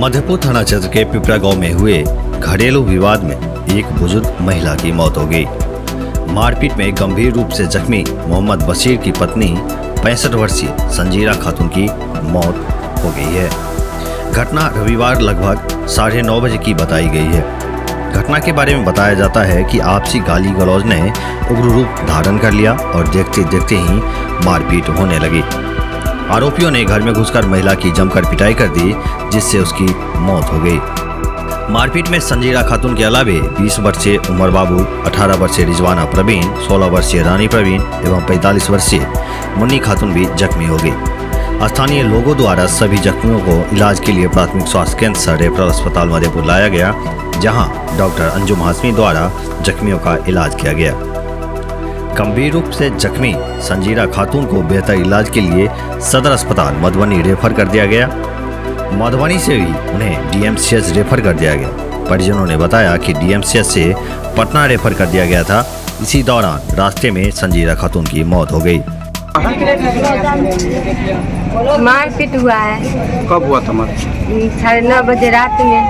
मधेपुर थाना क्षेत्र के पिपरा गांव में हुए घरेलू विवाद में एक बुजुर्ग महिला की मौत हो गई। मारपीट में गंभीर रूप से जख्मी मोहम्मद बशीर की पत्नी 65 वर्षीय संजीरा खातून की मौत हो गई है। घटना रविवार लगभग 9:30 बजे की बताई गई है। घटना के बारे में बताया जाता है कि आपसी गाली गलौज ने उग्र रूप धारण कर लिया और देखते देखते ही मारपीट होने लगी। आरोपियों ने घर में घुसकर महिला की जमकर पिटाई कर दी, जिससे उसकी मौत हो गई। मारपीट में संजीरा खातून के अलावे 20 वर्षीय उमर बाबू, 18 वर्षीय रिजवाना प्रवीण, 16 वर्षीय रानी प्रवीण एवं 45 वर्षीय मुन्नी खातून भी जख्मी हो गई। स्थानीय लोगों द्वारा सभी जख्मियों को इलाज के लिए प्राथमिक स्वास्थ्य केंद्र सह रेफरल अस्पताल मधेपुर लाया गया, जहां डॉक्टर अंजुम हाशमी द्वारा जख्मियों का इलाज किया गया। गंभीर रूप से जख्मी संजीरा खातून को बेहतर इलाज के लिए सदर अस्पताल मधुबनी रेफर कर दिया गया। मधुबनी से भी उन्हें डीएमसीएच रेफर कर दिया गया। परिजनों ने बताया कि डीएमसीएच से पटना रेफर कर दिया गया था। इसी दौरान रास्ते में संजीरा खातून की मौत हो गई। मारपीट हुआ है। कब हुआ था मार? 9:30 बजे रात में।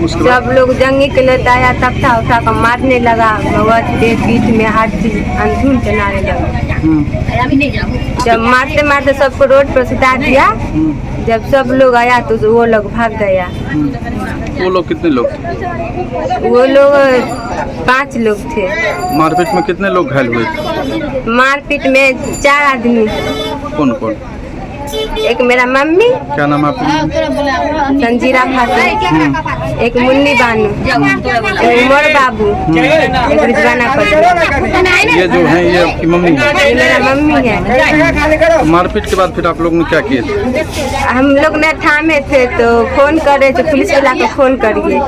जब लोग जंगी के लेता आया तब था उठा कर मारने लगा। पेट पीठ में हर चीज अंधुन चलाने लगा। जब मारते मारते सबको रोड पर सुता दिया। जब सब लोग आया तो वो लोग भाग गया। वो लोग कितने लोग थे? वो लोग 5 लोग थे। मारपीट में कितने लोग घायल हुए थे? मारपीट में 4 आदमी। कौन कौन? एक मेरा मम्मी। क्या नाम है आपका? संजीरा खातून, एक मुन्नी बानू, एक उमर बाबू, एक रिजवाना प्रवीण। ये जो है ये आपकी मम्मी है? ये मेरा मम्मी है। मारपीट के बाद फिर आप लोग ने क्या किए थे? हम लोग ने थामे थे तो फोन करे तो पुलिस वाला को फोन करिए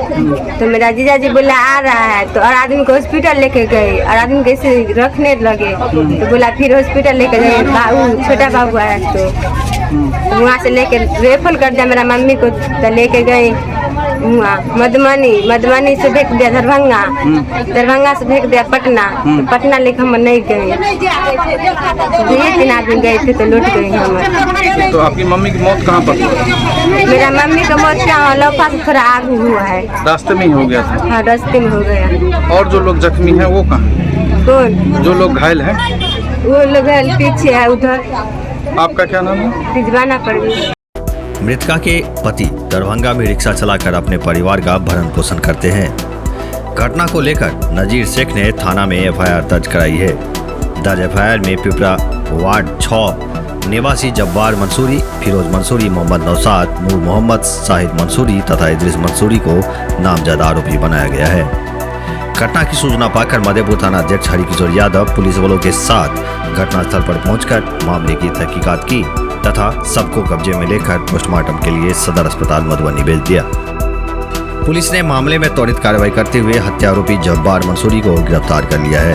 तो मेरा जीजा जी बोला आ रहा है तो और आदमी को हॉस्पिटल लेके गए और आदमी को ऐसे रखने लगे तो बोला फिर हॉस्पिटल लेके गए। बाबू छोटा बाबू आया तो वहाँ से लेके रेफर कर दिया मेरा मम्मी को तो लेके गए वहाँ मधुबनी से भेज दिया दरभंगा से भेज दिया पटना। तो पटना लेके हम नहीं गए। 3 आदमी गए थे तो लौट गए हम। तो आपकी मम्मी की मौत कहाँ पर हुई? मेरा मम्मी का मौत क्या लौफा से थोड़ा आगे हुआ है। रास्ते में ही हो गया था? हाँ रास्ते में हो गया। और जो लोग जख्मी हैं वो कहाँ? कौन? जो लोग घायल हैं वो लोग पीछे है उधर। आपका क्या नाम है? रिजवाना प्रवीण। मृतका के पति दरभंगा में रिक्शा चलाकर अपने परिवार का भरण पोषण करते हैं। घटना को लेकर नजीर शेख ने थाना में एफआईआर दर्ज कराई है। दर्ज एफआईआर में पिपरा वार्ड 6 निवासी जब्बार मंसूरी, फिरोज मंसूरी, मोहम्मद नौशाद, नूर मोहम्मद, शाहिद मंसूरी तथा इद्रिस मंसूरी को नामजद आरोपी बनाया गया है। घटना की सूचना पाकर मधेपुर थाना अध्यक्ष हरिकिशोर यादव पुलिस बलों के साथ घटनास्थल पर पहुंचकर मामले की तहकीकात की तथा सबको कब्जे में लेकर पोस्टमार्टम के लिए सदर अस्पताल मधुबनी भेज दिया। पुलिस ने मामले में त्वरित कार्रवाई करते हुए हत्या आरोपी जब्बार मंसूरी को गिरफ्तार कर लिया है।